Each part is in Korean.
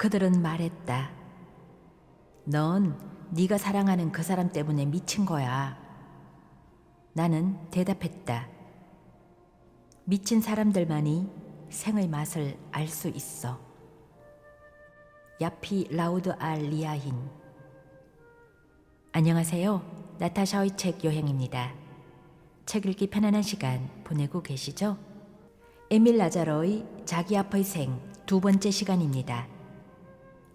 그들은 말했다. 넌 네가 사랑하는 그 사람 때문에 미친 거야. 나는 대답했다. 미친 사람들만이 생의 맛을 알 수 있어. 야피 라우드 알 리아힌. 안녕하세요. 나타샤의 책 여행입니다. 책 읽기 편안한 시간 보내고 계시죠? 에밀 라자로의 자기 앞의 생 두 번째 시간입니다.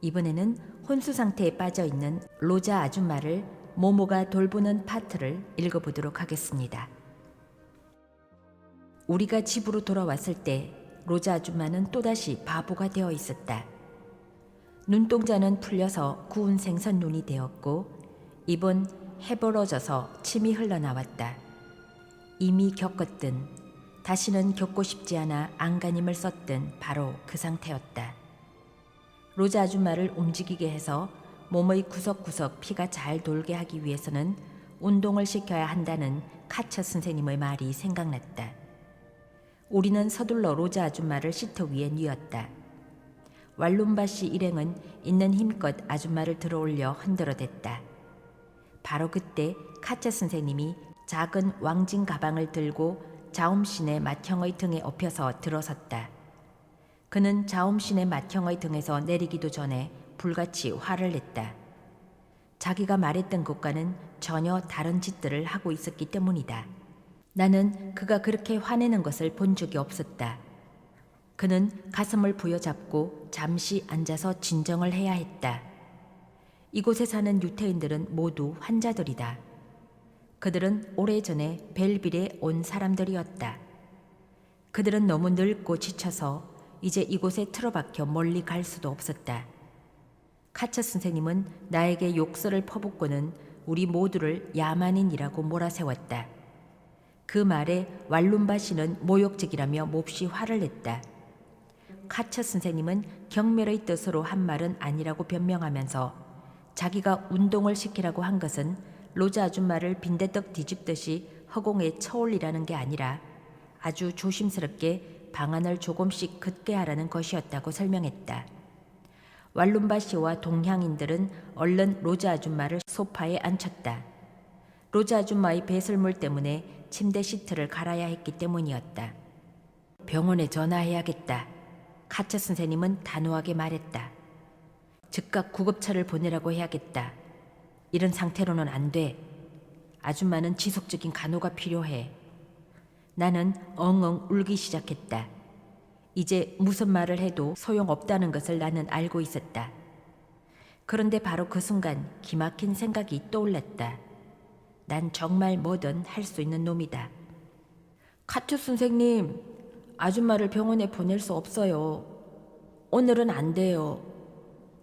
이번에는 혼수 상태에 빠져 있는 로자 아줌마를 모모가 돌보는 파트를 읽어보도록 하겠습니다. 우리가 집으로 돌아왔을 때 로자 아줌마는 또다시 바보가 되어 있었다. 눈동자는 풀려서 구운 생선 눈이 되었고 입은 해벌어져서 침이 흘러나왔다. 이미 겪었든 다시는 겪고 싶지 않아 안간힘을 썼든 바로 그 상태였다. 로자 아줌마를 움직이게 해서 몸의 구석구석 피가 잘 돌게 하기 위해서는 운동을 시켜야 한다는 카처 선생님의 말이 생각났다. 우리는 서둘러 로자 아줌마를 시트 위에 뉘었다. 왈룸바시 일행은 있는 힘껏 아줌마를 들어올려 흔들어댔다. 바로 그때 카처 선생님이 작은 왕진 가방을 들고 자움신의 맏형의 등에 엎여서 들어섰다. 그는 자움신의 맏형의 등에서 내리기도 전에 불같이 화를 냈다. 자기가 말했던 것과는 전혀 다른 짓들을 하고 있었기 때문이다. 나는 그가 그렇게 화내는 것을 본 적이 없었다. 그는 가슴을 부여잡고 잠시 앉아서 진정을 해야 했다. 이곳에 사는 유태인들은 모두 환자들이다. 그들은 오래전에 벨빌에 온 사람들이었다. 그들은 너무 늙고 지쳐서 이제 이곳에 틀어박혀 멀리 갈 수도 없었다. 카처 선생님은 나에게 욕설을 퍼붓고는 우리 모두를 야만인이라고 몰아세웠다. 그 말에 왈룸바시는 모욕적이라며 몹시 화를 냈다. 카처 선생님은 경멸의 뜻으로 한 말은 아니라고 변명하면서 자기가 운동을 시키라고 한 것은 로자 아줌마를 빈대떡 뒤집듯이 허공에 쳐올리라는 게 아니라 아주 조심스럽게 방안을 조금씩 긋게 하라는 것이었다고 설명했다. 왈룸바시와 동향인들은 얼른 로자 아줌마를 소파에 앉혔다. 로자 아줌마의 배설물 때문에 침대 시트를 갈아야 했기 때문이었다. 병원에 전화해야겠다. 카처 선생님은 단호하게 말했다. 즉각 구급차를 보내라고 해야겠다. 이런 상태로는 안 돼. 아줌마는 지속적인 간호가 필요해. 나는 엉엉 울기 시작했다. 이제 무슨 말을 해도 소용없다는 것을 나는 알고 있었다. 그런데 바로 그 순간 기막힌 생각이 떠올랐다. 난 정말 뭐든 할 수 있는 놈이다. 카투 선생님, 아줌마를 병원에 보낼 수 없어요. 오늘은 안 돼요.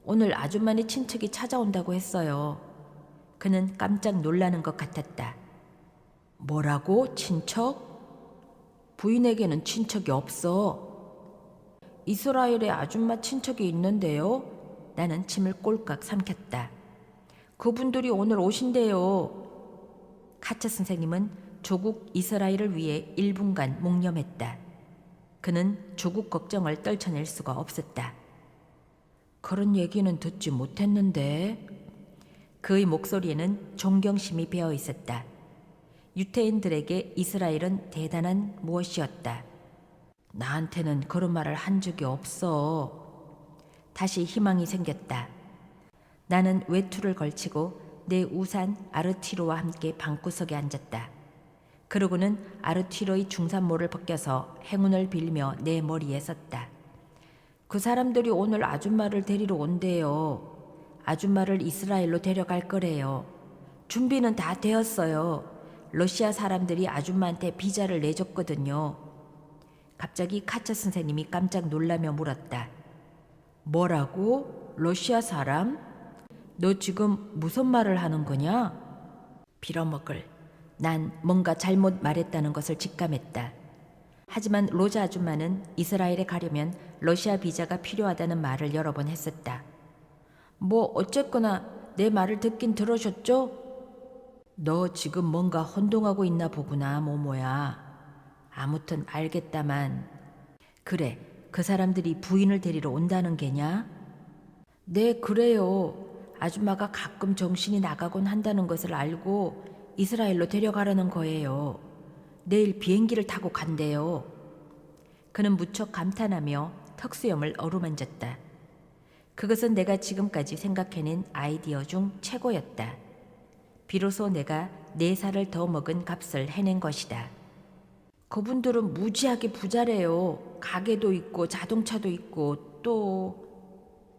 오늘 아줌마네 친척이 찾아온다고 했어요. 그는 깜짝 놀라는 것 같았다. 뭐라고? 친척? 부인에게는 친척이 없어. 이스라엘에 아줌마 친척이 있는데요. 나는 침을 꼴깍 삼켰다. 그분들이 오늘 오신대요. 카처 선생님은 조국 이스라엘을 위해 1분간 묵념했다. 그는 조국 걱정을 떨쳐낼 수가 없었다. 그런 얘기는 듣지 못했는데. 그의 목소리에는 존경심이 배어 있었다. 유태인들에게 이스라엘은 대단한 무엇이었다. 나한테는 그런 말을 한 적이 없어. 다시 희망이 생겼다. 나는 외투를 걸치고 내 우산 아르티로와 함께 방구석에 앉았다. 그러고는 아르티로의 중산모를 벗겨서 행운을 빌며 내 머리에 썼다. 그 사람들이 오늘 아줌마를 데리러 온대요. 아줌마를 이스라엘로 데려갈 거래요. 준비는 다 되었어요. 러시아 사람들이 아줌마한테 비자를 내줬거든요. 갑자기 카처 선생님이 깜짝 놀라며 물었다. 뭐라고? 러시아 사람? 너 지금 무슨 말을 하는 거냐? 빌어먹을. 난 뭔가 잘못 말했다는 것을 직감했다. 하지만 로자 아줌마는 이스라엘에 가려면 러시아 비자가 필요하다는 말을 여러 번 했었다. 뭐 어쨌거나 내 말을 듣긴 들으셨죠? 너 지금 뭔가 혼동하고 있나 보구나, 모모야. 아무튼 알겠다만. 그래, 그 사람들이 부인을 데리러 온다는 게냐? 네, 그래요. 아줌마가 가끔 정신이 나가곤 한다는 것을 알고 이스라엘로 데려가려는 거예요. 내일 비행기를 타고 간대요. 그는 무척 감탄하며 턱수염을 어루만졌다. 그것은 내가 지금까지 생각해낸 아이디어 중 최고였다. 비로소 내가 4살을 더 먹은 값을 해낸 것이다. 그분들은 무지하게 부자래요. 가게도 있고 자동차도 있고 또...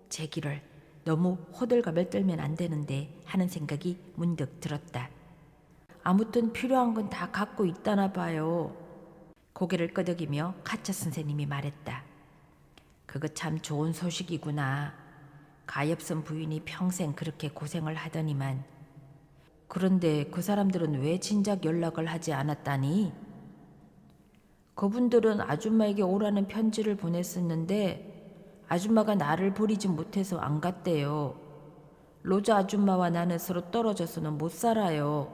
제 길을 너무 호들갑을 떨면 안 되는데 하는 생각이 문득 들었다. 아무튼 필요한 건 다 갖고 있다나 봐요. 고개를 끄덕이며 카차 선생님이 말했다. 그거 참 좋은 소식이구나. 가엾은 부인이 평생 그렇게 고생을 하더니만. 그런데 그 사람들은 왜 진작 연락을 하지 않았다니? 그분들은 아줌마에게 오라는 편지를 보냈었는데 아줌마가 나를 버리지 못해서 안 갔대요. 로자 아줌마와 나는 서로 떨어져서는 못 살아요.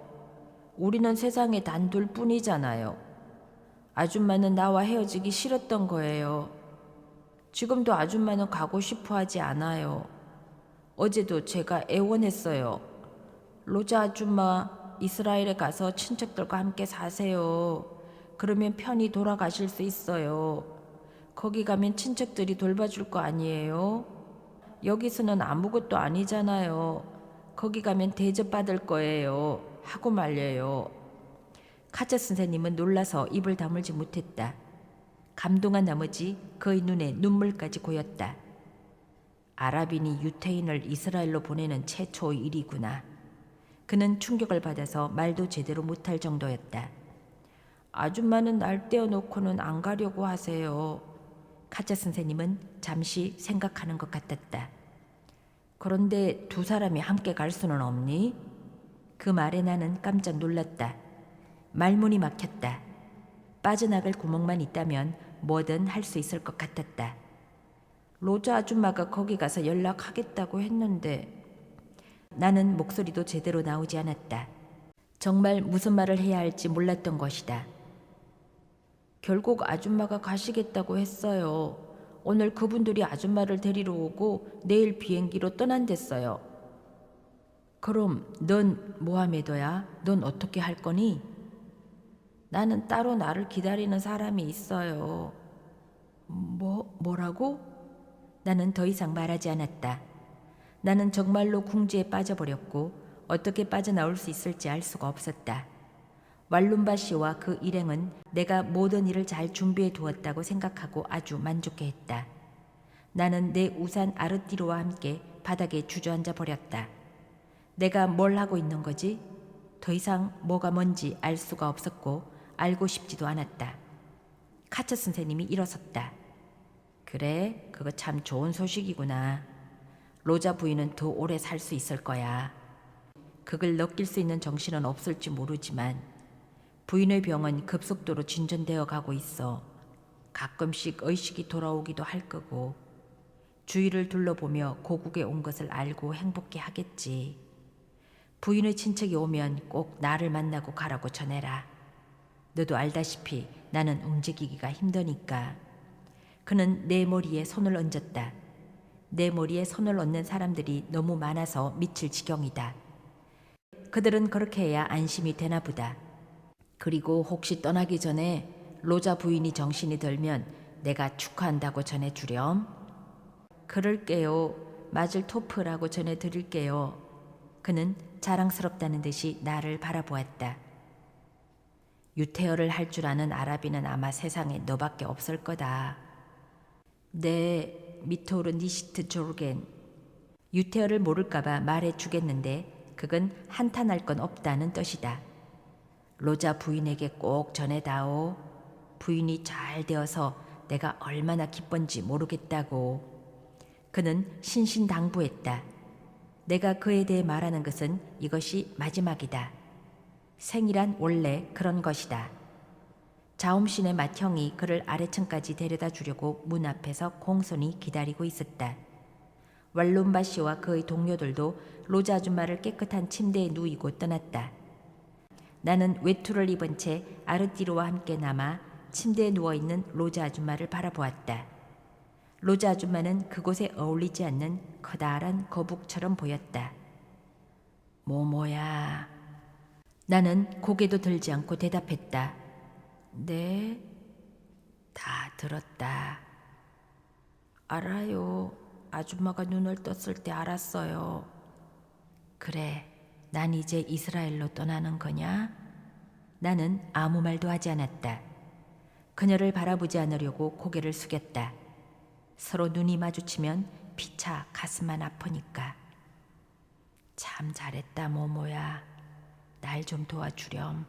우리는 세상에 단둘 뿐이잖아요. 아줌마는 나와 헤어지기 싫었던 거예요. 지금도 아줌마는 가고 싶어 하지 않아요. 어제도 제가 애원했어요. 로자 아줌마, 이스라엘에 가서 친척들과 함께 사세요. 그러면 편히 돌아가실 수 있어요. 거기 가면 친척들이 돌봐줄 거 아니에요? 여기서는 아무것도 아니잖아요. 거기 가면 대접받을 거예요. 하고 말려요. 카차 선생님은 놀라서 입을 다물지 못했다. 감동한 나머지 그의 눈에 눈물까지 고였다. 아랍인이 유태인을 이스라엘로 보내는 최초의 일이구나. 그는 충격을 받아서 말도 제대로 못할 정도였다. 아줌마는 날 떼어놓고는 안 가려고 하세요. 카차 선생님은 잠시 생각하는 것 같았다. 그런데 두 사람이 함께 갈 수는 없니? 그 말에 나는 깜짝 놀랐다. 말문이 막혔다. 빠져나갈 구멍만 있다면 뭐든 할 수 있을 것 같았다. 로자 아줌마가 거기 가서 연락하겠다고 했는데. 나는 목소리도 제대로 나오지 않았다. 정말 무슨 말을 해야 할지 몰랐던 것이다. 결국 아줌마가 가시겠다고 했어요. 오늘 그분들이 아줌마를 데리러 오고 내일 비행기로 떠난댔어요. 그럼 넌 모하메도야? 넌 어떻게 할 거니? 나는 따로 나를 기다리는 사람이 있어요. 뭐라고? 나는 더 이상 말하지 않았다. 나는 정말로 궁지에 빠져버렸고 어떻게 빠져나올 수 있을지 알 수가 없었다. 왈룸바 씨와 그 일행은 내가 모든 일을 잘 준비해 두었다고 생각하고 아주 만족해했다. 나는 내 우산 아르띠로와 함께 바닥에 주저앉아 버렸다. 내가 뭘 하고 있는 거지? 더 이상 뭐가 뭔지 알 수가 없었고 알고 싶지도 않았다. 카차 선생님이 일어섰다. 그래, 그거 참 좋은 소식이구나. 로자 부인은 더 오래 살 수 있을 거야. 그걸 넘길 수 있는 정신은 없을지 모르지만 부인의 병은 급속도로 진전되어 가고 있어. 가끔씩 의식이 돌아오기도 할 거고 주위를 둘러보며 고국에 온 것을 알고 행복해 하겠지. 부인의 친척이 오면 꼭 나를 만나고 가라고 전해라. 너도 알다시피 나는 움직이기가 힘드니까. 그는 내 머리에 손을 얹었다. 내 머리에 손을 얹는 사람들이 너무 많아서 미칠 지경이다. 그들은 그렇게 해야 안심이 되나 보다. 그리고 혹시 떠나기 전에 로자 부인이 정신이 들면 내가 축하한다고 전해주렴. 그럴게요. 마즐 토프라고 전해드릴게요. 그는 자랑스럽다는 듯이 나를 바라보았다. 유태어를 할 줄 아는 아랍인은 아마 세상에 너밖에 없을 거다. 네, 미토르 니시트 조르겐. 유태어를 모를까봐 말해주겠는데 그건 한탄할 건 없다는 뜻이다. 로자 부인에게 꼭 전해다오. 부인이 잘 되어서 내가 얼마나 기쁜지 모르겠다고. 그는 신신당부했다. 내가 그에 대해 말하는 것은 이것이 마지막이다. 생이란 원래 그런 것이다. 자움신의 맏형이 그를 아래층까지 데려다 주려고 문 앞에서 공손히 기다리고 있었다. 왈룸바 씨와 그의 동료들도 로자 아줌마를 깨끗한 침대에 누이고 떠났다. 나는 외투를 입은 채 아르띠로와 함께 남아 침대에 누워있는 로자 아줌마를 바라보았다. 로자 아줌마는 그곳에 어울리지 않는 커다란 거북처럼 보였다. 모모야. 나는 고개도 들지 않고 대답했다. 네, 다 들었다. 알아요. 아줌마가 눈을 떴을 때 알았어요. 그래, 난 이제 이스라엘로 떠나는 거냐? 나는 아무 말도 하지 않았다. 그녀를 바라보지 않으려고 고개를 숙였다. 서로 눈이 마주치면 피차 가슴만 아프니까. 참 잘했다, 모모야. 날 좀 도와주렴.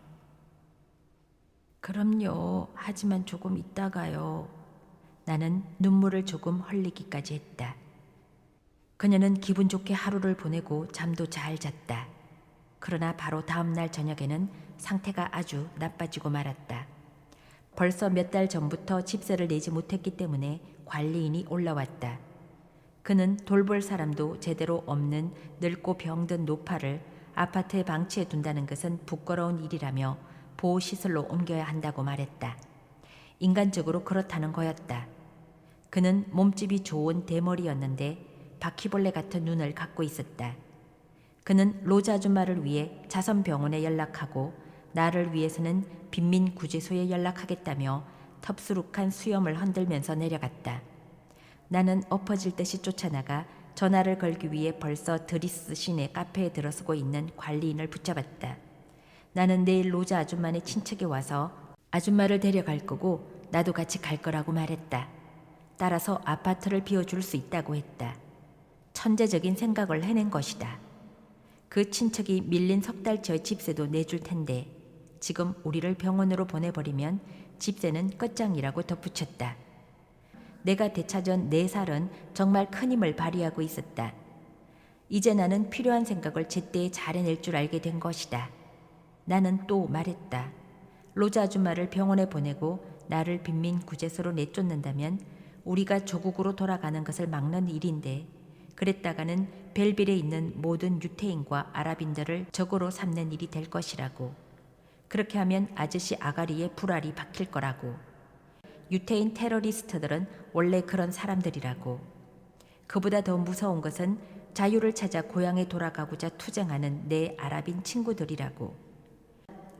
그럼요. 하지만 조금 있다가요. 나는 눈물을 조금 흘리기까지 했다. 그녀는 기분 좋게 하루를 보내고 잠도 잘 잤다. 그러나 바로 다음 날 저녁에는 상태가 아주 나빠지고 말았다. 벌써 몇 달 전부터 집세를 내지 못했기 때문에 관리인이 올라왔다. 그는 돌볼 사람도 제대로 없는 늙고 병든 노파를 아파트에 방치해 둔다는 것은 부끄러운 일이라며 보호시설로 옮겨야 한다고 말했다. 인간적으로 그렇다는 거였다. 그는 몸집이 좋은 대머리였는데 바퀴벌레 같은 눈을 갖고 있었다. 그는 로자 아줌마를 위해 자선병원에 연락하고 나를 위해서는 빈민구제소에 연락하겠다며 텁수룩한 수염을 흔들면서 내려갔다. 나는 엎어질 듯이 쫓아나가 전화를 걸기 위해 벌써 드리스 시내 카페에 들어서고 있는 관리인을 붙잡았다. 나는 내일 로자 아줌마네 친척이 와서 아줌마를 데려갈 거고 나도 같이 갈 거라고 말했다. 따라서 아파트를 비워줄 수 있다고 했다. 천재적인 생각을 해낸 것이다. 그 친척이 밀린 석 달치의 집세도 내줄 텐데 지금 우리를 병원으로 보내버리면 집세는 끝장이라고 덧붙였다. 내가 되찾은 4살은 정말 큰 힘을 발휘하고 있었다. 이제 나는 필요한 생각을 제때 잘 해낼 줄 알게 된 것이다. 나는 또 말했다. 로자 아줌마를 병원에 보내고 나를 빈민구제소로 내쫓는다면 우리가 조국으로 돌아가는 것을 막는 일인데 그랬다가는 벨빌에 있는 모든 유태인과 아랍인들을 적으로 삼는 일이 될 것이라고. 그렇게 하면 아저씨 아가리에 불알이 박힐 거라고. 유태인 테러리스트들은 원래 그런 사람들이라고. 그보다 더 무서운 것은 자유를 찾아 고향에 돌아가고자 투쟁하는 내 아랍인 친구들이라고.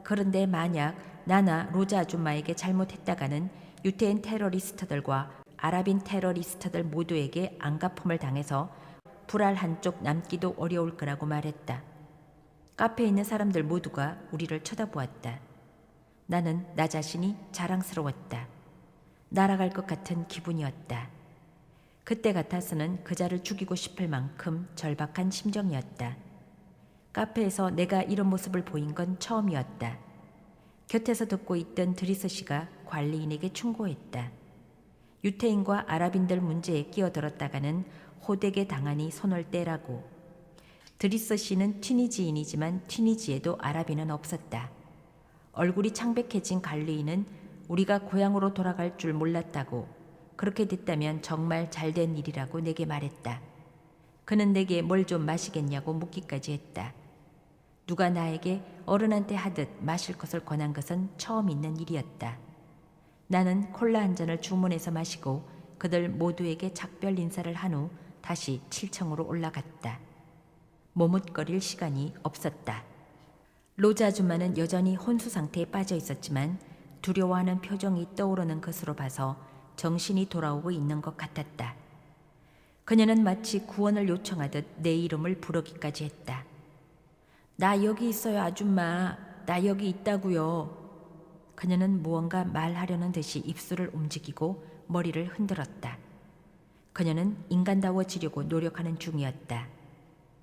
그런데 만약 나나 로자 아줌마에게 잘못했다가는 유태인 테러리스트들과 아랍인 테러리스트들 모두에게 안가품을 당해서 불알 한쪽 남기도 어려울 거라고 말했다. 카페에 있는 사람들 모두가 우리를 쳐다보았다. 나는 나 자신이 자랑스러웠다. 날아갈 것 같은 기분이었다. 그때 같아서는 그자를 죽이고 싶을 만큼 절박한 심정이었다. 카페에서 내가 이런 모습을 보인 건 처음이었다. 곁에서 듣고 있던 드리스 씨가 관리인에게 충고했다. 유태인과 아랍인들 문제에 끼어들었다가는 호되게 당하니 손을 떼라고. 드리스 씨는 튀니지인이지만 튀니지에도 아랍인은 없었다. 얼굴이 창백해진 관리인은 우리가 고향으로 돌아갈 줄 몰랐다고, 그렇게 됐다면 정말 잘된 일이라고 내게 말했다. 그는 내게 뭘 좀 마시겠냐고 묻기까지 했다. 누가 나에게 어른한테 하듯 마실 것을 권한 것은 처음 있는 일이었다. 나는 콜라 한 잔을 주문해서 마시고 그들 모두에게 작별 인사를 한 후 다시 7층으로 올라갔다. 머뭇거릴 시간이 없었다. 로자 아줌마는 여전히 혼수 상태에 빠져 있었지만 두려워하는 표정이 떠오르는 것으로 봐서 정신이 돌아오고 있는 것 같았다. 그녀는 마치 구원을 요청하듯 내 이름을 부르기까지 했다. 나 여기 있어요, 아줌마. 나 여기 있다고요. 그녀는 무언가 말하려는 듯이 입술을 움직이고 머리를 흔들었다. 그녀는 인간다워지려고 노력하는 중이었다.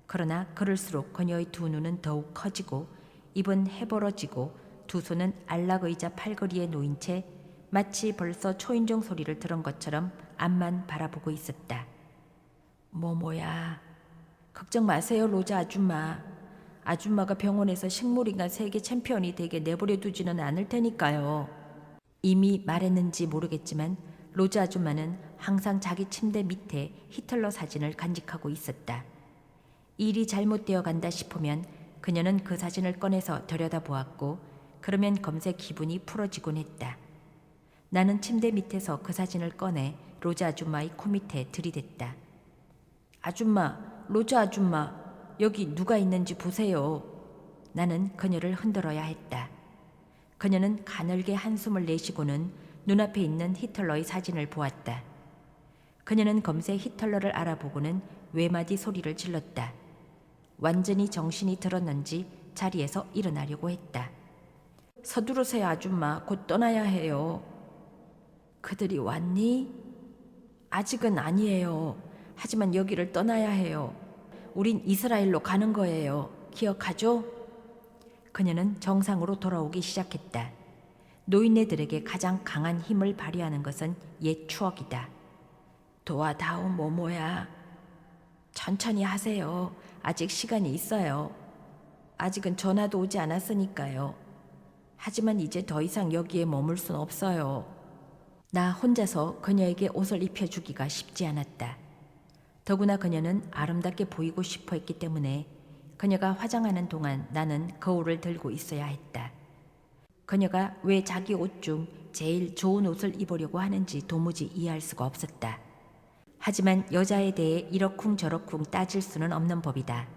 그러나 그럴수록 그녀의 두 눈은 더욱 커지고 입은 해벌어지고 두 손은 안락의자 팔걸이에 놓인 채 마치 벌써 초인종 소리를 들은 것처럼 앞만 바라보고 있었다. 뭐야. 걱정 마세요, 로자 아줌마. 아줌마가 병원에서 식물인간 세계 챔피언이 되게 내버려 두지는 않을 테니까요. 이미 말했는지 모르겠지만 로자 아줌마는 항상 자기 침대 밑에 히틀러 사진을 간직하고 있었다. 일이 잘못되어 간다 싶으면 그녀는 그 사진을 꺼내서 들여다보았고 그러면 검색 기분이 풀어지곤 했다. 나는 침대 밑에서 그 사진을 꺼내 로자 아줌마의 코밑에 들이댔다. 아줌마, 로자 아줌마, 여기 누가 있는지 보세요. 나는 그녀를 흔들어야 했다. 그녀는 가늘게 한숨을 내쉬고는 눈앞에 있는 히틀러의 사진을 보았다. 그녀는 검새 히틀러를 알아보고는 외마디 소리를 질렀다. 완전히 정신이 들었는지 자리에서 일어나려고 했다. 서두르세요 아줌마, 곧 떠나야 해요. 그들이 왔니? 아직은 아니에요. 하지만 여기를 떠나야 해요. 우린 이스라엘로 가는 거예요. 기억하죠? 그녀는 정상으로 돌아오기 시작했다. 노인네들에게 가장 강한 힘을 발휘하는 것은 옛 추억이다. 도와다오 모모야. 천천히 하세요. 아직 시간이 있어요. 아직은 전화도 오지 않았으니까요. 하지만 이제 더 이상 여기에 머물 순 없어요. 나 혼자서 그녀에게 옷을 입혀주기가 쉽지 않았다. 더구나 그녀는 아름답게 보이고 싶어 했기 때문에 그녀가 화장하는 동안 나는 거울을 들고 있어야 했다. 그녀가 왜 자기 옷 중 제일 좋은 옷을 입으려고 하는지 도무지 이해할 수가 없었다. 하지만 여자에 대해 이러쿵저러쿵 따질 수는 없는 법이다.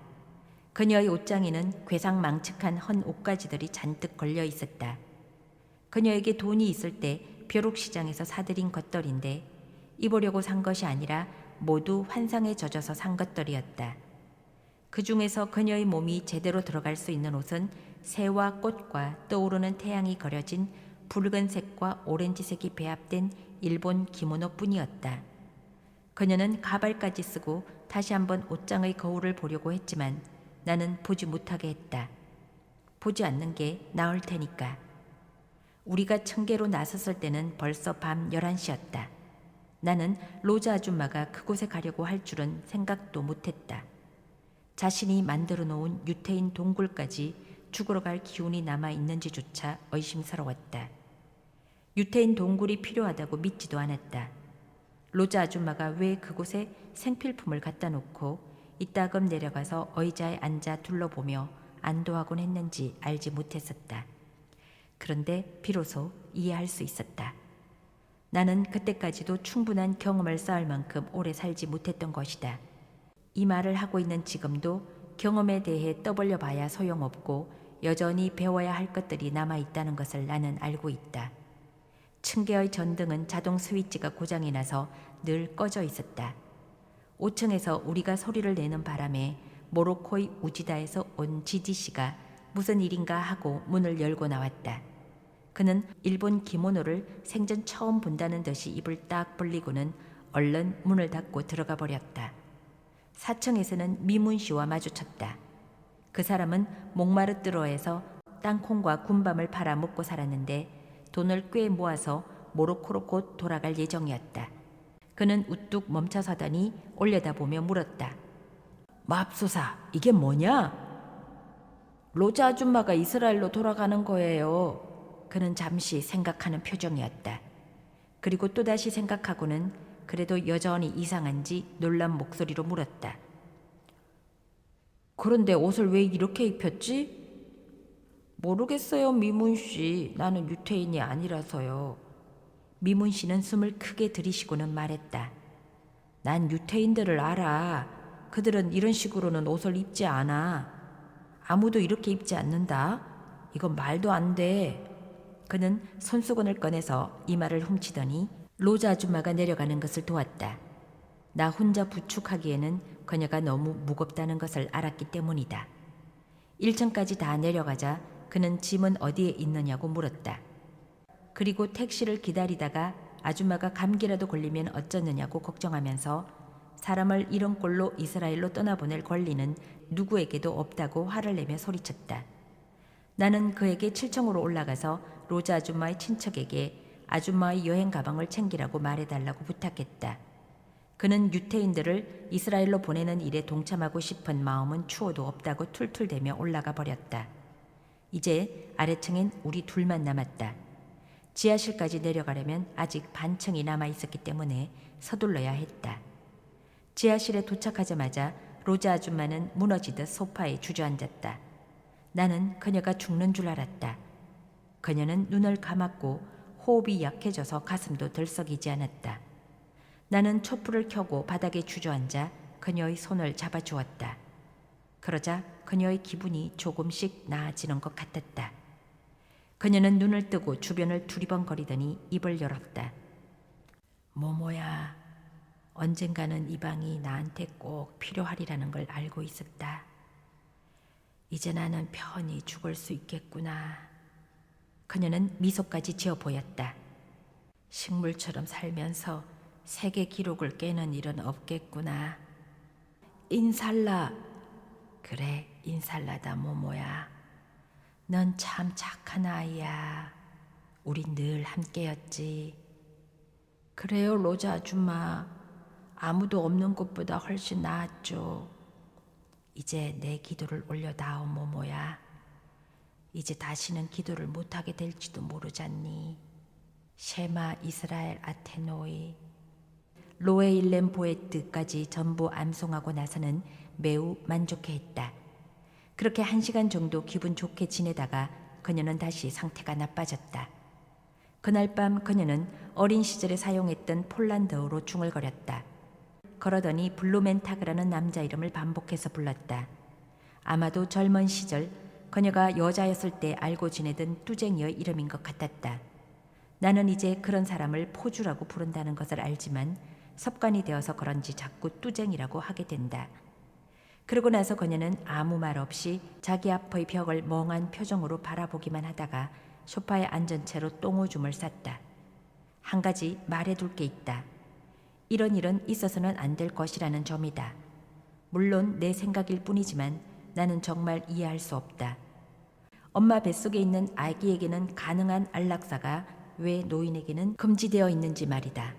그녀의 옷장에는 괴상망측한 헌 옷가지들이 잔뜩 걸려 있었다. 그녀에게 돈이 있을 때 벼룩시장에서 사들인 것들인데 입으려고 산 것이 아니라 모두 환상에 젖어서 산 것들이었다. 그 중에서 그녀의 몸이 제대로 들어갈 수 있는 옷은 새와 꽃과 떠오르는 태양이 그려진 붉은색과 오렌지색이 배합된 일본 기모노뿐이었다. 그녀는 가발까지 쓰고 다시 한번 옷장의 거울을 보려고 했지만 나는 보지 못하게 했다. 보지 않는 게 나을 테니까. 우리가 청계로 나섰을 때는 벌써 밤 11시였다. 나는 로자 아줌마가 그곳에 가려고 할 줄은 생각도 못했다. 자신이 만들어 놓은 유태인 동굴까지 죽으러 갈 기운이 남아있는지조차 의심스러웠다. 유태인 동굴이 필요하다고 믿지도 않았다. 로자 아줌마가 왜 그곳에 생필품을 갖다 놓고 이따금 내려가서 의자에 앉아 둘러보며 안도하곤 했는지 알지 못했었다. 그런데 비로소 이해할 수 있었다. 나는 그때까지도 충분한 경험을 쌓을 만큼 오래 살지 못했던 것이다. 이 말을 하고 있는 지금도 경험에 대해 떠벌려 봐야 소용없고 여전히 배워야 할 것들이 남아있다는 것을 나는 알고 있다. 층계의 전등은 자동 스위치가 고장이 나서 늘 꺼져 있었다. 5층에서 우리가 소리를 내는 바람에 모로코의 우지다에서 온 지지씨가 무슨 일인가 하고 문을 열고 나왔다. 그는 일본 기모노를 생전 처음 본다는 듯이 입을 딱 벌리고는 얼른 문을 닫고 들어가 버렸다. 4층에서는 미문 씨와 마주쳤다. 그 사람은 몽마르뜨로에서 땅콩과 군밤을 팔아 먹고 살았는데 돈을 꽤 모아서 모로코로 곧 돌아갈 예정이었다. 그는 우뚝 멈춰서더니 올려다보며 물었다. 맙소사, 이게 뭐냐? 로자 아줌마가 이스라엘로 돌아가는 거예요. 그는 잠시 생각하는 표정이었다. 그리고 또다시 생각하고는 그래도 여전히 이상한지 놀란 목소리로 물었다. 그런데 옷을 왜 이렇게 입혔지? 모르겠어요, 미문 씨. 나는 유태인이 아니라서요. 미문 씨는 숨을 크게 들이쉬고는 말했다. 난 유태인들을 알아. 그들은 이런 식으로는 옷을 입지 않아. 아무도 이렇게 입지 않는다. 이건 말도 안 돼. 그는 손수건을 꺼내서 이마를 훔치더니 로자 아줌마가 내려가는 것을 도왔다. 나 혼자 부축하기에는 그녀가 너무 무겁다는 것을 알았기 때문이다. 1층까지 다 내려가자 그는 짐은 어디에 있느냐고 물었다. 그리고 택시를 기다리다가 아줌마가 감기라도 걸리면 어쩌느냐고 걱정하면서 사람을 이런 꼴로 이스라엘로 떠나보낼 권리는 누구에게도 없다고 화를 내며 소리쳤다. 나는 그에게 7층으로 올라가서 로자 아줌마의 친척에게 아줌마의 여행 가방을 챙기라고 말해달라고 부탁했다. 그는 유태인들을 이스라엘로 보내는 일에 동참하고 싶은 마음은 추호도 없다고 툴툴대며 올라가 버렸다. 이제 아래층엔 우리 둘만 남았다. 지하실까지 내려가려면 아직 반층이 남아있었기 때문에 서둘러야 했다. 지하실에 도착하자마자 로자 아줌마는 무너지듯 소파에 주저앉았다. 나는 그녀가 죽는 줄 알았다. 그녀는 눈을 감았고 호흡이 약해져서 가슴도 들썩이지 않았다. 나는 촛불을 켜고 바닥에 주저앉아 그녀의 손을 잡아주었다. 그러자 그녀의 기분이 조금씩 나아지는 것 같았다. 그녀는 눈을 뜨고 주변을 두리번거리더니 입을 열었다. 모모야, 언젠가는 이 방이 나한테 꼭 필요하리라는 걸 알고 있었다. 이제 나는 편히 죽을 수 있겠구나. 그녀는 미소까지 지어 보였다. 식물처럼 살면서 세계 기록을 깨는 일은 없겠구나. 인살라. 그래, 인살라다 모모야. 넌 참 착한 아이야. 우린 늘 함께였지. 그래요, 로자 아줌마. 아무도 없는 곳보다 훨씬 나았죠. 이제 내 기도를 올려다오 모모야. 이제 다시는 기도를 못하게 될지도 모르잖니. 셰마 이스라엘 아테노이. 로에일렘 보에트까지 전부 암송하고 나서는 매우 만족해했다. 그렇게 1시간 정도 기분 좋게 지내다가 그녀는 다시 상태가 나빠졌다. 그날 밤 그녀는 어린 시절에 사용했던 폴란드어로 중얼거렸다. 그러더니 블루멘타그라는 남자 이름을 반복해서 불렀다. 아마도 젊은 시절 그녀가 여자였을 때 알고 지내던 뚜쟁이의 이름인 것 같았다. 나는 이제 그런 사람을 포주라고 부른다는 것을 알지만 습관이 되어서 그런지 자꾸 뚜쟁이라고 하게 된다. 그러고 나서 그녀는 아무 말 없이 자기 앞의 벽을 멍한 표정으로 바라보기만 하다가 소파에 앉은 채로 똥오줌을 쌌다. 한 가지 말해둘 게 있다. 이런 일은 있어서는 안 될 것이라는 점이다. 물론 내 생각일 뿐이지만 나는 정말 이해할 수 없다. 엄마 뱃속에 있는 아기에게는 가능한 안락사가 왜 노인에게는 금지되어 있는지 말이다.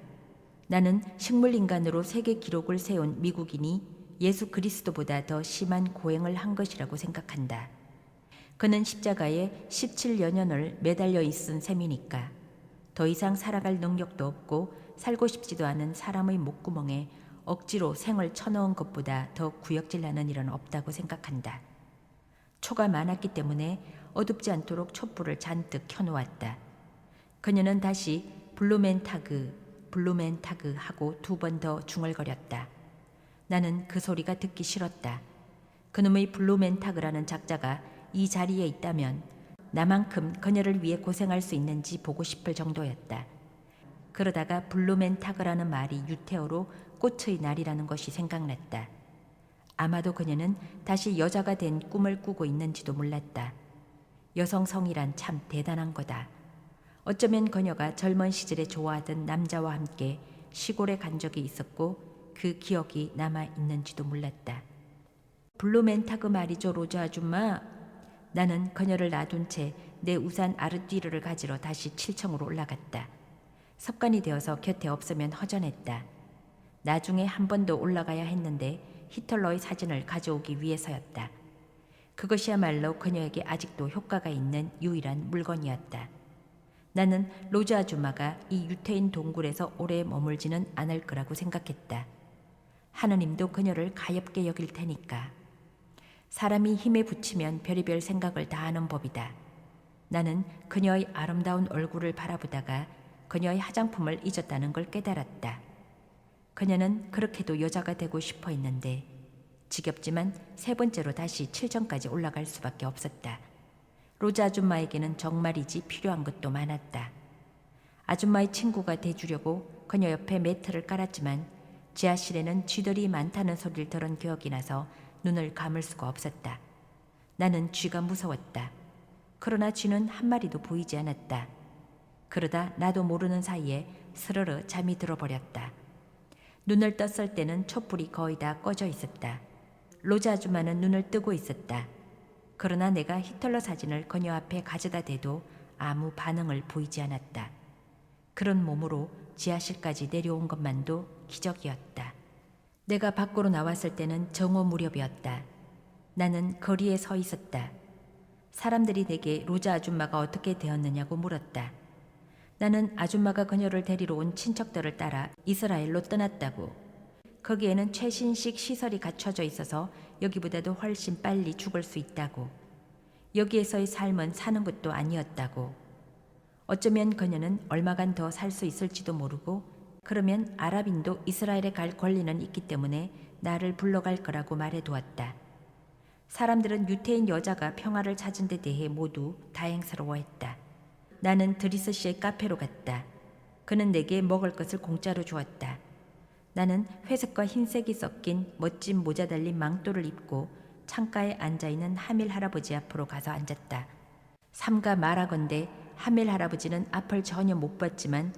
나는 식물인간으로 세계 기록을 세운 미국인이 예수 그리스도보다 더 심한 고행을 한 것이라고 생각한다. 그는 십자가에 17여 년을 매달려 있은 셈이니까 더 이상 살아갈 능력도 없고 살고 싶지도 않은 사람의 목구멍에 억지로 생을 쳐넣은 것보다 더 구역질나는 일은 없다고 생각한다. 초가 많았기 때문에 어둡지 않도록 촛불을 잔뜩 켜놓았다. 그녀는 다시 블루멘타그 하고 2번 더 중얼거렸다. 나는 그 소리가 듣기 싫었다. 그놈의 블루멘타그라는 작자가 이 자리에 있다면 나만큼 그녀를 위해 고생할 수 있는지 보고 싶을 정도였다. 그러다가 블루멘타그라는 말이 유태어로 꽃의 날이라는 것이 생각났다. 아마도 그녀는 다시 여자가 된 꿈을 꾸고 있는지도 몰랐다. 여성성이란 참 대단한 거다. 어쩌면 그녀가 젊은 시절에 좋아하던 남자와 함께 시골에 간 적이 있었고 그 기억이 남아있는지도 몰랐다. 블루멘타그 말이죠, 로자 아줌마. 나는 그녀를 놔둔 채 내 우산 아르띠르를 가지러 다시 7층으로 올라갔다. 습관이 되어서 곁에 없으면 허전했다. 나중에 한 번 더 올라가야 했는데 히틀러의 사진을 가져오기 위해서였다. 그것이야말로 그녀에게 아직도 효과가 있는 유일한 물건이었다. 나는 로자 아줌마가 이 유태인 동굴에서 오래 머물지는 않을 거라고 생각했다. 하느님도 그녀를 가엾게 여길 테니까. 사람이 힘에 부치면 별의별 생각을 다 하는 법이다. 나는 그녀의 아름다운 얼굴을 바라보다가 그녀의 화장품을 잊었다는 걸 깨달았다. 그녀는 그렇게도 여자가 되고 싶어 했는데 지겹지만 3번째로 다시 7층까지 올라갈 수밖에 없었다. 로자 아줌마에게는 정말이지 필요한 것도 많았다. 아줌마의 친구가 돼주려고 그녀 옆에 매트를 깔았지만 지하실에는 쥐들이 많다는 소리를 들은 기억이 나서 눈을 감을 수가 없었다. 나는 쥐가 무서웠다. 그러나 쥐는 한 마리도 보이지 않았다. 그러다 나도 모르는 사이에 스르르 잠이 들어버렸다. 눈을 떴을 때는 촛불이 거의 다 꺼져 있었다. 로자 아줌마는 눈을 뜨고 있었다. 그러나 내가 히틀러 사진을 그녀 앞에 가져다 대도 아무 반응을 보이지 않았다. 그런 몸으로 지하실까지 내려온 것만도 기적이었다. 내가 밖으로 나왔을 때는 정오 무렵이었다. 나는 거리에 서 있었다. 사람들이 내게 로자 아줌마가 어떻게 되었느냐고 물었다. 나는 아줌마가 그녀를 데리러 온 친척들을 따라 이스라엘로 떠났다고. 거기에는 최신식 시설이 갖춰져 있어서 여기보다도 훨씬 빨리 죽을 수 있다고. 여기에서의 삶은 사는 것도 아니었다고. 어쩌면 그녀는 얼마간 더 살 수 있을지도 모르고 그러면 아랍인도 이스라엘에 갈 권리는 있기 때문에 나를 불러갈 거라고 말해두었다. 사람들은 유태인 여자가 평화를 찾은 데 대해 모두 다행스러워했다. 나는 드리스 씨의 카페로 갔다. 그는 내게 먹을 것을 공짜로 주었다. 나는 회색과 흰색이 섞인 멋진 모자 달린 망토를 입고 창가에 앉아있는 하밀 할아버지 앞으로 가서 앉았다. 삼가 말하건대 하밀 할아버지는 앞을 전혀 못 봤지만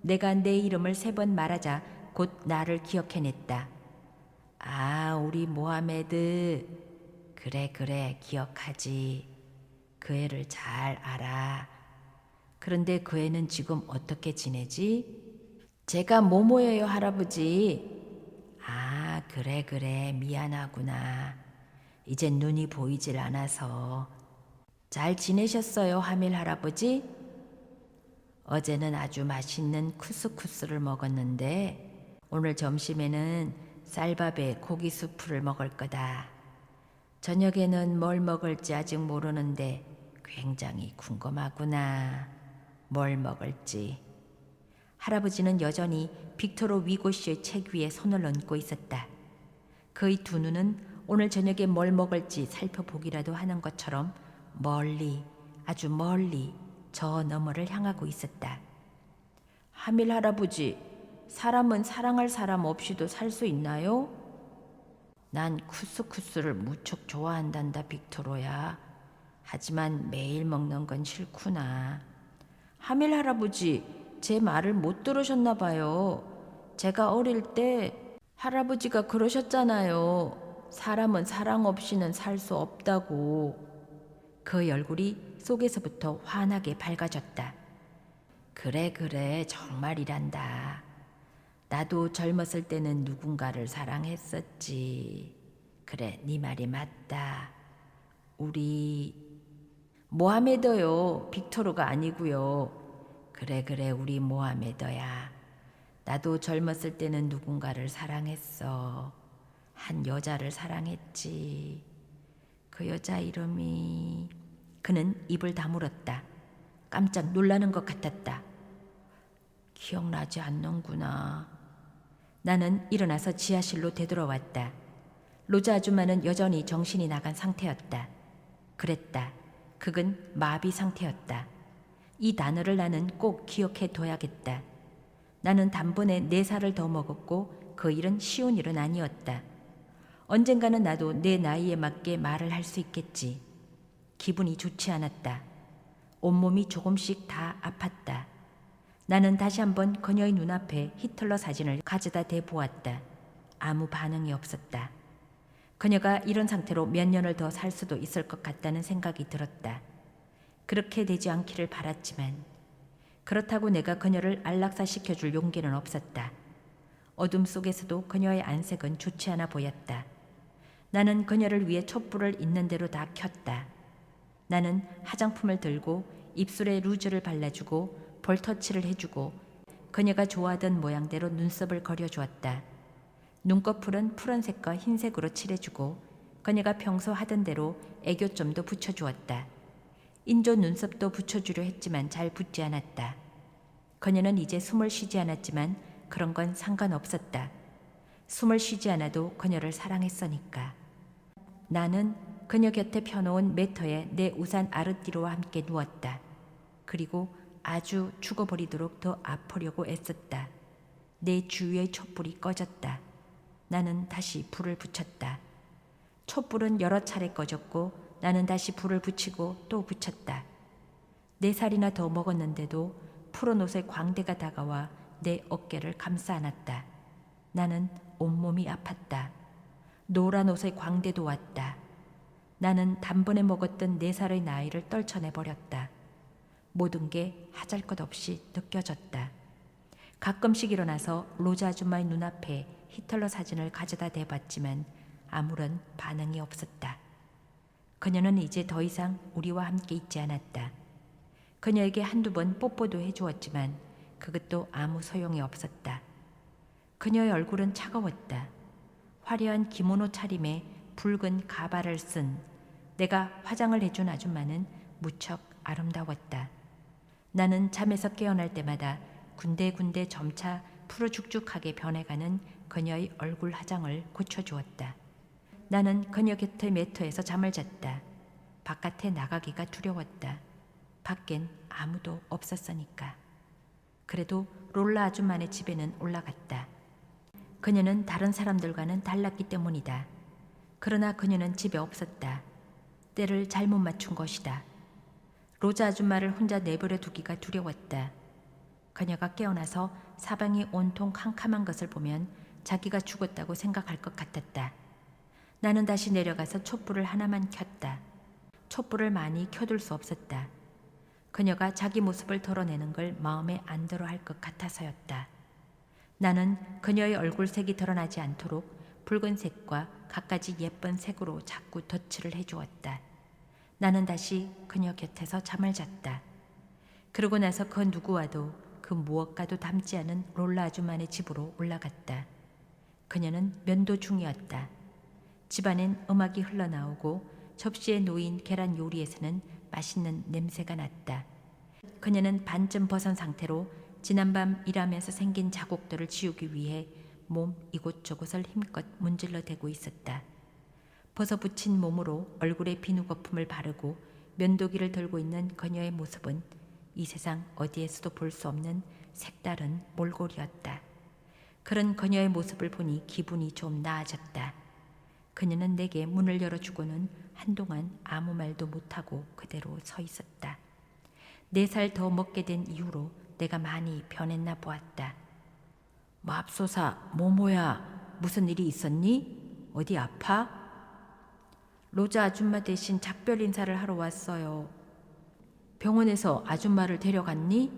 내가 내 이름을 3번 말하자 곧 나를 기억해냈다. 아, 우리 모하메드. 그래, 기억하지. 그 애를 잘 알아. 그런데 그 애는 지금 어떻게 지내지? 제가 모모예요, 할아버지. 아, 그래, 미안하구나. 이젠 눈이 보이질 않아서. 잘 지내셨어요, 하밀 할아버지? 어제는 아주 맛있는 쿠스쿠스를 먹었는데 오늘 점심에는 쌀밥에 고기 수프를 먹을 거다. 저녁에는 뭘 먹을지 아직 모르는데 굉장히 궁금하구나. 뭘 먹을지. 할아버지는 여전히 빅토르 위고 씨의 책 위에 손을 얹고 있었다. 그의 두 눈은 오늘 저녁에 뭘 먹을지 살펴보기라도 하는 것처럼 멀리, 아주 멀리 저 너머를 향하고 있었다. 하밀 할아버지, 사람은 사랑할 사람 없이도 살 수 있나요? 난 쿠스쿠스를 무척 좋아한단다, 빅토로야. 하지만 매일 먹는 건 싫구나. 하밀 할아버지, 제 말을 못 들으셨나 봐요. 제가 어릴 때 할아버지가 그러셨잖아요. 사람은 사랑 없이는 살 수 없다고. 그의 얼굴이 속에서부터 환하게 밝아졌다. 그래, 정말이란다. 나도 젊었을 때는 누군가를 사랑했었지. 그래, 네 말이 맞다. 우리 모하메더요. 빅토르가 아니고요. 그래, 우리 모하메더야. 나도 젊었을 때는 누군가를 사랑했어. 한 여자를 사랑했지. 그 여자 이름이... 그는 입을 다물었다. 깜짝 놀라는 것 같았다. 기억나지 않는구나. 나는 일어나서 지하실로 되돌아왔다. 로자 아줌마는 여전히 정신이 나간 상태였다. 그랬다. 그건 마비 상태였다. 이 단어를 나는 꼭 기억해 둬야겠다. 나는 단번에 4살을 더 먹었고 그 일은 쉬운 일은 아니었다. 언젠가는 나도 내 나이에 맞게 말을 할 수 있겠지. 기분이 좋지 않았다. 온몸이 조금씩 다 아팠다. 나는 다시 한번 그녀의 눈앞에 히틀러 사진을 가져다 대보았다. 아무 반응이 없었다. 그녀가 이런 상태로 몇 년을 더 살 수도 있을 것 같다는 생각이 들었다. 그렇게 되지 않기를 바랐지만 그렇다고 내가 그녀를 안락사시켜줄 용기는 없었다. 어둠 속에서도 그녀의 안색은 좋지 않아 보였다. 나는 그녀를 위해 촛불을 있는 대로 다 켰다. 나는 화장품을 들고 입술에 루즈를 발라주고 볼터치를 해주고 그녀가 좋아하던 모양대로 눈썹을 그려주었다. 눈꺼풀은 푸른색과 흰색으로 칠해주고 그녀가 평소 하던 대로 애교점도 붙여주었다. 인조 눈썹도 붙여주려 했지만 잘 붙지 않았다. 그녀는 이제 숨을 쉬지 않았지만 그런 건 상관없었다. 숨을 쉬지 않아도 그녀를 사랑했으니까. 나는 그녀 곁에 펴놓은 매터에 내 우산 아르띠로와 함께 누웠다. 그리고 아주 죽어버리도록 더 아프려고 애썼다. 내 주위의 촛불이 꺼졌다. 나는 다시 불을 붙였다. 촛불은 여러 차례 꺼졌고 나는 다시 불을 붙이고 또 붙였다. 4살이나 더 먹었는데도 푸른 옷의 광대가 다가와 내 어깨를 감싸 안았다. 나는 온몸이 아팠다. 노란 옷의 광대도 왔다. 나는 단번에 먹었던 4살의 나이를 떨쳐내버렸다. 모든 게 하잘것없이 느껴졌다. 가끔씩 일어나서 로자 아줌마의 눈앞에 히틀러 사진을 가져다 대봤지만 아무런 반응이 없었다. 그녀는 이제 더 이상 우리와 함께 있지 않았다. 그녀에게 한두 번 뽀뽀도 해주었지만 그것도 아무 소용이 없었다. 그녀의 얼굴은 차가웠다. 화려한 기모노 차림에 붉은 가발을 쓴 내가 화장을 해준 아줌마는 무척 아름다웠다. 나는 잠에서 깨어날 때마다 군데군데 점차 푸르죽죽하게 변해가는 그녀의 얼굴 화장을 고쳐주었다. 나는 그녀 곁의 매트에서 잠을 잤다. 바깥에 나가기가 두려웠다. 밖엔 아무도 없었으니까. 그래도 롤라 아줌마네 집에는 올라갔다. 그녀는 다른 사람들과는 달랐기 때문이다. 그러나 그녀는 집에 없었다. 때를 잘못 맞춘 것이다. 로자 아줌마를 혼자 내버려 두기가 두려웠다. 그녀가 깨어나서 사방이 온통 캄캄한 것을 보면 자기가 죽었다고 생각할 것 같았다. 나는 다시 내려가서 촛불을 하나만 켰다. 촛불을 많이 켜둘 수 없었다. 그녀가 자기 모습을 덜어내는 걸 마음에 안 들어 할 것 같아서였다. 나는 그녀의 얼굴색이 드러나지 않도록 붉은색과 갖가지 예쁜 색으로 자꾸 덧칠을 해주었다. 나는 다시 그녀 곁에서 잠을 잤다. 그러고 나서 그 누구와도 그 무엇과도 닮지 않은 롤라 아줌마네 집으로 올라갔다. 그녀는 면도 중이었다. 집안엔 음악이 흘러나오고 접시에 놓인 계란 요리에서는 맛있는 냄새가 났다. 그녀는 반쯤 벗은 상태로 지난밤 일하면서 생긴 자국들을 지우기 위해 몸 이곳저곳을 힘껏 문질러 대고 있었다. 벗어붙인 몸으로 얼굴에 비누 거품을 바르고 면도기를 들고 있는 그녀의 모습은 이 세상 어디에서도 볼 수 없는 색다른 몰골이었다. 그런 그녀의 모습을 보니 기분이 좀 나아졌다. 그녀는 내게 문을 열어주고는 한동안 아무 말도 못하고 그대로 서 있었다. 4살 더 먹게 된 이후로 내가 많이 변했나 보았다. 맙소사, 모모야, 무슨 일이 있었니? 어디 아파? 로자 아줌마 대신 작별 인사를 하러 왔어요. 병원에서 아줌마를 데려갔니?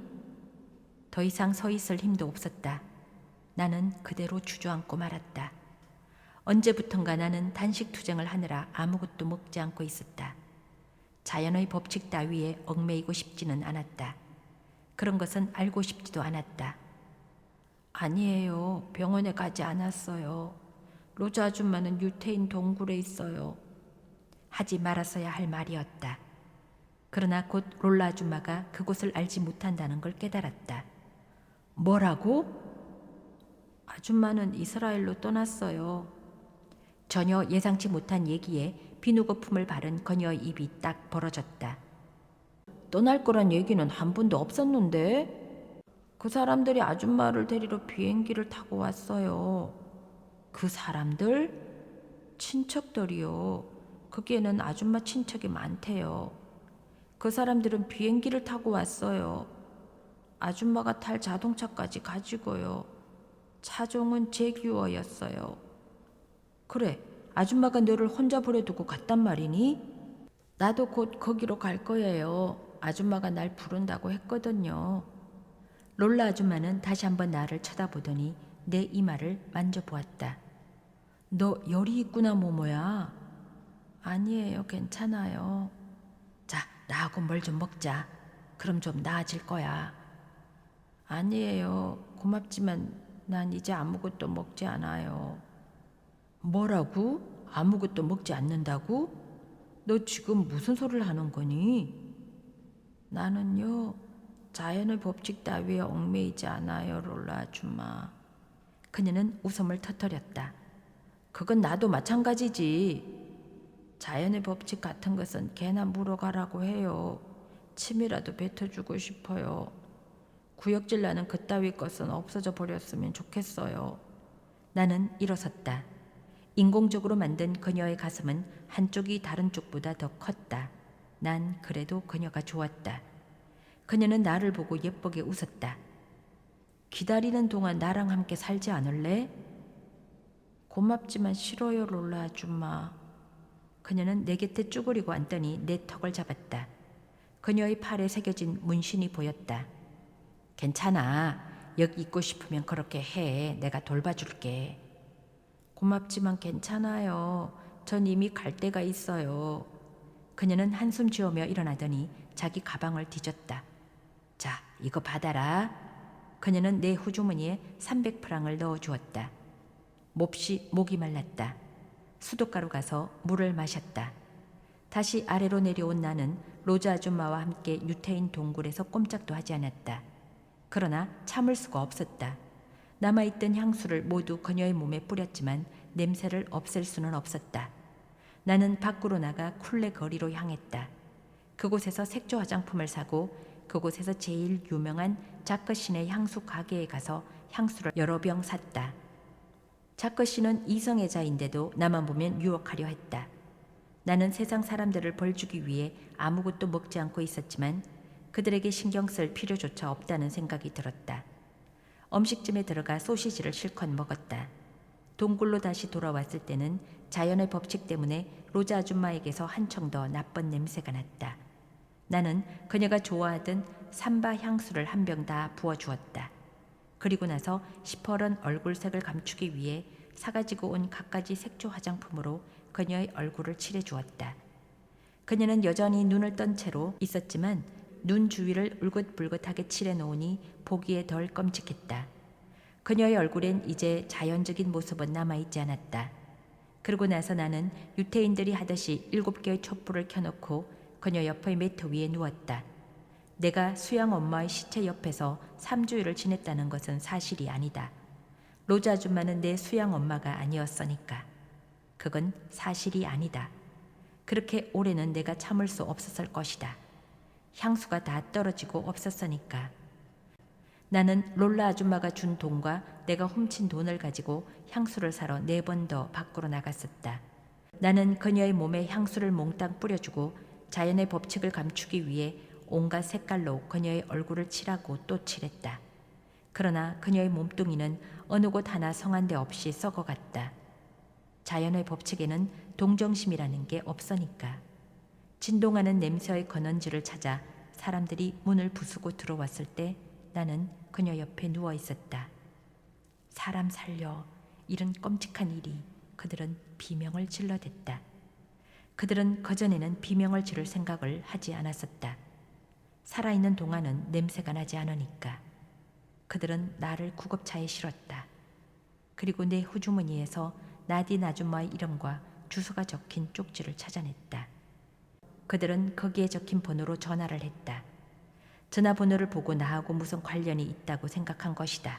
더 이상 서 있을 힘도 없었다. 나는 그대로 주저앉고 말았다. 언제부턴가 나는 단식 투쟁을 하느라 아무것도 먹지 않고 있었다. 자연의 법칙 따위에 얽매이고 싶지는 않았다. 그런 것은 알고 싶지도 않았다. 아니에요. 병원에 가지 않았어요. 로자 아줌마는 유태인 동굴에 있어요. 하지 말았어야 할 말이었다. 그러나 곧 롤라 아줌마가 그곳을 알지 못한다는 걸 깨달았다. 뭐라고? 아줌마는 이스라엘로 떠났어요. 전혀 예상치 못한 얘기에 비누 거품을 바른 그녀의 입이 딱 벌어졌다. 떠날 거란 얘기는 한 번도 없었는데? 그 사람들이 아줌마를 데리러 비행기를 타고 왔어요. 그 사람들? 친척들이요. 거기에는 아줌마 친척이 많대요. 그 사람들은 비행기를 타고 왔어요. 아줌마가 탈 자동차까지 가지고요. 차종은 제규어였어요. 그래, 아줌마가 너를 혼자 버려두고 갔단 말이니? 나도 곧 거기로 갈 거예요. 아줌마가 날 부른다고 했거든요. 롤라 아줌마는 다시 한번 나를 쳐다보더니 내 이마를 만져보았다. 너 열이 있구나, 모모야. 아니에요, 괜찮아요. 자, 나하고 뭘 좀 먹자. 그럼 좀 나아질 거야. 아니에요, 고맙지만 난 이제 아무것도 먹지 않아요. 뭐라고? 아무것도 먹지 않는다고? 너 지금 무슨 소리를 하는 거니? 나는요, 자연의 법칙 따위에 얽매이지 않아요, 롤라 아줌마. 그녀는 웃음을 터뜨렸다. 그건 나도 마찬가지지. 자연의 법칙 같은 것은 개나 물어가라고 해요. 침이라도 뱉어주고 싶어요. 구역질 나는 그따위 것은 없어져 버렸으면 좋겠어요. 나는 일어섰다. 인공적으로 만든 그녀의 가슴은 한쪽이 다른 쪽보다 더 컸다. 난 그래도 그녀가 좋았다. 그녀는 나를 보고 예쁘게 웃었다. 기다리는 동안 나랑 함께 살지 않을래? 고맙지만 싫어요, 롤라 아줌마. 그녀는 내 곁에 쭈그리고 앉더니 내 턱을 잡았다. 그녀의 팔에 새겨진 문신이 보였다. 괜찮아. 여기 있고 싶으면 그렇게 해. 내가 돌봐줄게. 고맙지만 괜찮아요. 전 이미 갈 데가 있어요. 그녀는 한숨 지으며 일어나더니 자기 가방을 뒤졌다. 자, 이거 받아라. 그녀는 내 후주머니에 300프랑을 넣어주었다. 몹시 목이 말랐다. 수도가로 가서 물을 마셨다. 다시 아래로 내려온 나는 로자 아줌마와 함께 유태인 동굴에서 꼼짝도 하지 않았다. 그러나 참을 수가 없었다. 남아있던 향수를 모두 그녀의 몸에 뿌렸지만 냄새를 없앨 수는 없었다. 나는 밖으로 나가 쿨레 거리로 향했다. 그곳에서 색조 화장품을 사고 그곳에서 제일 유명한 자크 씨네 향수 가게에 가서 향수를 여러 병 샀다. 자크 씨는 이성애자인데도 나만 보면 유혹하려 했다. 나는 세상 사람들을 벌주기 위해 아무것도 먹지 않고 있었지만 그들에게 신경 쓸 필요조차 없다는 생각이 들었다. 음식점에 들어가 소시지를 실컷 먹었다. 동굴로 다시 돌아왔을 때는 자연의 법칙 때문에 로자 아줌마에게서 한층 더 나쁜 냄새가 났다. 나는 그녀가 좋아하던 삼바 향수를 한 병 다 부어주었다. 그리고 나서 시퍼런 얼굴색을 감추기 위해 사가지고 온 갖가지 색조 화장품으로 그녀의 얼굴을 칠해주었다. 그녀는 여전히 눈을 떤 채로 있었지만 눈 주위를 울긋불긋하게 칠해놓으니 보기에 덜 끔찍했다. 그녀의 얼굴엔 이제 자연적인 모습은 남아있지 않았다. 그러고 나서 나는 유태인들이 하듯이 7개의 촛불을 켜놓고 그녀 옆의 매트 위에 누웠다. 내가 수양 엄마의 시체 옆에서 3주일을 지냈다는 것은 사실이 아니다. 로자 아줌마는 내 수양 엄마가 아니었으니까. 그건 사실이 아니다. 그렇게 오래는 내가 참을 수 없었을 것이다. 향수가 다 떨어지고 없었으니까. 나는 롤라 아줌마가 준 돈과 내가 훔친 돈을 가지고 향수를 사러 4번 더 밖으로 나갔었다. 나는 그녀의 몸에 향수를 몽땅 뿌려주고 자연의 법칙을 감추기 위해 온갖 색깔로 그녀의 얼굴을 칠하고 또 칠했다. 그러나 그녀의 몸뚱이는 어느 곳 하나 성한 데 없이 썩어갔다. 자연의 법칙에는 동정심이라는 게 없으니까. 진동하는 냄새의 근원지를 찾아 사람들이 문을 부수고 들어왔을 때 나는 그녀 옆에 누워 있었다. 사람 살려, 이런 끔찍한 일이. 그들은 비명을 질러댔다. 그들은 그전에는 비명을 지를 생각을 하지 않았었다. 살아있는 동안은 냄새가 나지 않으니까. 그들은 나를 구급차에 실었다. 그리고 내 호주머니에서 나딘 아줌마의 이름과 주소가 적힌 쪽지를 찾아냈다. 그들은 거기에 적힌 번호로 전화를 했다. 전화번호를 보고 나하고 무슨 관련이 있다고 생각한 것이다.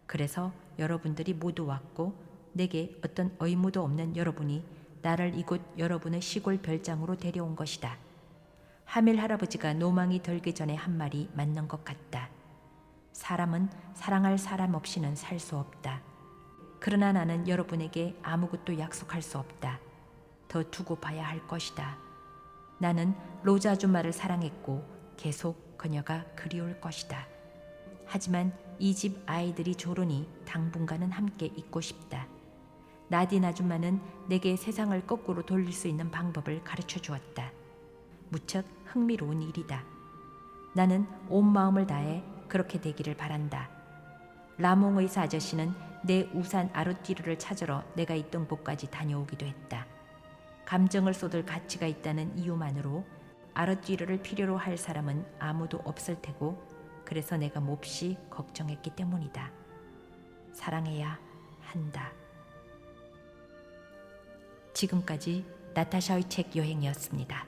그래서 여러분들이 모두 왔고 내게 어떤 의무도 없는 여러분이 나를 이곳 여러분의 시골 별장으로 데려온 것이다. 하밀 할아버지가 노망이 들기 전에 한 말이 맞는 것 같다. 사람은 사랑할 사람 없이는 살 수 없다. 그러나 나는 여러분에게 아무것도 약속할 수 없다. 더 두고 봐야 할 것이다. 나는 로자 아줌마를 사랑했고 계속 그녀가 그리울 것이다. 하지만 이 집 아이들이 조르니 당분간은 함께 있고 싶다. 나딘 아줌마는 내게 세상을 거꾸로 돌릴 수 있는 방법을 가르쳐 주었다. 무척 흥미로운 일이다. 나는 온 마음을 다해 그렇게 되기를 바란다. 라몽 의사 아저씨는 내 우산 아르띠르를 찾으러 내가 있던 곳까지 다녀오기도 했다. 감정을 쏟을 가치가 있다는 이유만으로 아르띠르를 필요로 할 사람은 아무도 없을 테고 그래서 내가 몹시 걱정했기 때문이다. 사랑해야 한다. 지금까지 나타샤의 책 여행이었습니다.